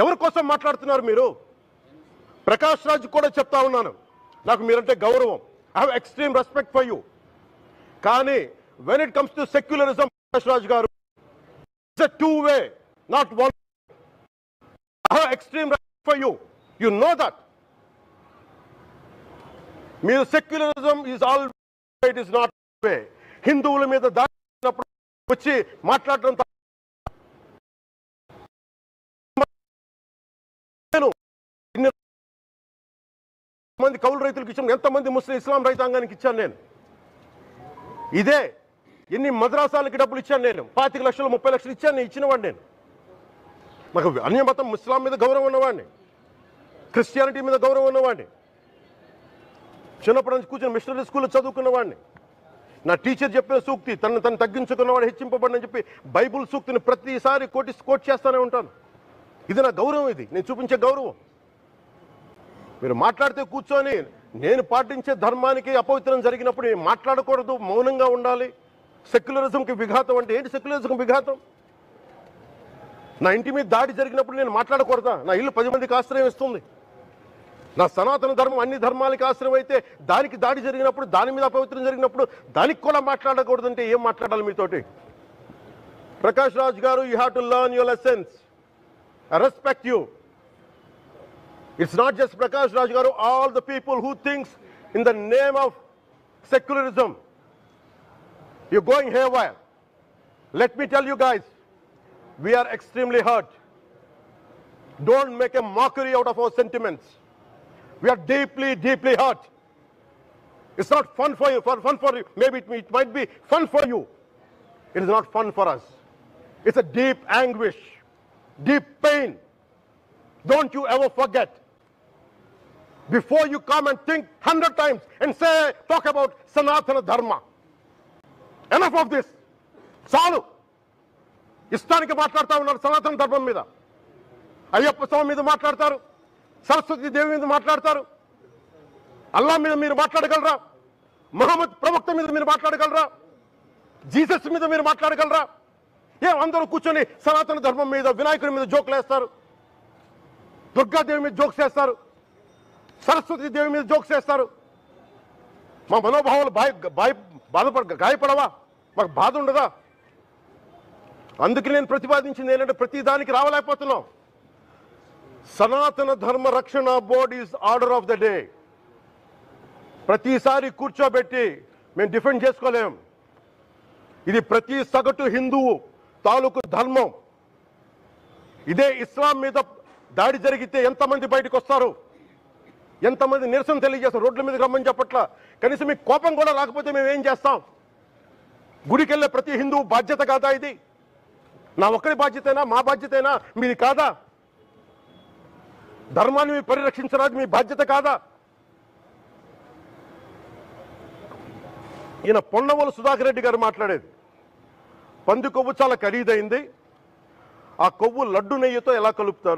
ఎవరి కోసం మాట్లాడుతున్నారు మీరు? ప్రకాష్ రాజ్ కూడా చెప్తా ఉన్నాను, నాకు మీరంటే గౌరవం. I have extreme respect for you. కానీ when it comes to secularism, Prakash Raj గారు, it's a two-way, not one. I have extreme respect for you. You know that. మీరు secularism is all, it is not way. హిందువుల మీద దాడినప్పుడు వచ్చి మాట్లాడటం మంది కౌలు రైతులకు ఇచ్చాను, ఎంతమంది ముస్లిం ఇస్లాం రైతాంగానికి ఇచ్చాను నేను. ఇదే ఎన్ని మద్రాసాలకి డబ్బులు ఇచ్చాను నేను, 25 లక్షలు 30 లక్షలు ఇచ్చాను, నేను ఇచ్చినవాడిని. నేను నాకు అన్య మతం ఇస్లాం మీద గౌరవం ఉన్నవాడిని, క్రిస్టియానిటీ మీద గౌరవం ఉన్నవాడిని, చిన్నప్పటి నుంచి కూర్చొని మిషనరీ స్కూల్లో చదువుకున్నవాడిని. నా టీచర్ చెప్పిన సూక్తి, తను తగ్గించుకున్నవాడు హెచ్చింపబడని చెప్పి బైబుల్ సూక్తిని ప్రతిసారి కోట్ చేస్తూనే ఉంటాను. ఇది నా గౌరవం, ఇది నేను చూపించే గౌరవం. మీరు మాట్లాడితే కూర్చొని నేను పాటించే ధర్మానికి అపవిత్రం జరిగినప్పుడు నేను మాట్లాడకూడదు, మౌనంగా ఉండాలి. సెక్యులరిజంకి విఘాతం అంటే ఏంటి? సెక్యులరిజంకి విఘాతం నా ఇంటి మీద దాడి జరిగినప్పుడు నేను మాట్లాడకూడదా? నా ఇల్లు 10 మందికి ఆశ్రయం ఇస్తుంది. నా సనాతన ధర్మం అన్ని ధర్మాలకి ఆశ్రయం అయితే దానికి దాడి జరిగినప్పుడు, దాని మీద అపవిత్రం జరిగినప్పుడు దానికి కూడా మాట్లాడకూడదంటే ఏం మాట్లాడాలి మీతోటి? ప్రకాష్ రాజ్ గారు, you have to learn your lessons. I respect you. It's not just Prakash Raj Garu, all the people who thinks in the name of secularism, you're going haywire. Let me tell you guys, we are extremely hurt. Don't make a mockery out of our sentiments. We are deeply, deeply hurt. It's not fun for you, fun for you. Maybe it might be fun for you. It is not fun for us. It's a deep anguish, deep pain. Don't you ever forget. Before you come and think 100 times and talk about Sanatana Dharma. Enough of this. చాలు. ఇష్టానికి మాట్లాడుతూ ఉన్నారు సనాతన ధర్మం మీద. అయ్యప్ప స్వామి మీద మాట్లాడతారు, సరస్వతి దేవి మీద మాట్లాడతారు. అల్లా మీద మీరు మాట్లాడగలరా? మహమ్మద్ ప్రవక్త మీద మీరు మాట్లాడగలరా? జీసస్ మీద మీరు మాట్లాడగలరా? అందరూ కూర్చొని సనాతన ధర్మం మీద, వినాయకుడి మీద జోకులు వేస్తారు, దుర్గాదేవి మీద జోక్స్ వేస్తారు, సరస్వతి దేవి మీద జోక్స్ వేస్తారు. మా మనోభావాలు గాయపడవా? మాకు బాధ ఉండదా? అందుకే నేను ప్రతిపాదించింది ఏంటంటే, ప్రతి దానికి రావలేకపోతున్నాం. సనాతన ధర్మ రక్షణ board is order of the day. ప్రతిసారి కూర్చోబెట్టి మేము డిఫెండ్ చేసుకోలేం. ఇది ప్రతి సగటు హిందువు తాలూకు ధర్మం. ఇదే ఇస్లాం మీద దాడి జరిగితే ఎంతమంది బయటకు వస్తారు, ఎంతమంది నిరసన తెలియజేస్తారు? రోడ్ల మీద రమ్మని చెప్పట్ల. కనీసం మీకు కోపం కూడా రాకపోతే మేము ఏం చేస్తాం? గుడికి వెళ్ళే ప్రతి హిందువు బాధ్యత కాదా ఇది? నా ఒక్కరి బాధ్యతైనా, మా బాధ్యతైనా మీది కాదా? ధర్మాన్ని మీరు పరిరక్షించడానికి మీ బాధ్యత కాదా? ఈయన పొన్నవోలు సుధాకర్ రెడ్డి గారు మాట్లాడేది, పంది కొవ్వు చాలా ఖరీదైంది, ఆ కొవ్వు లడ్డు నెయ్యితో ఎలా కలుపుతారు?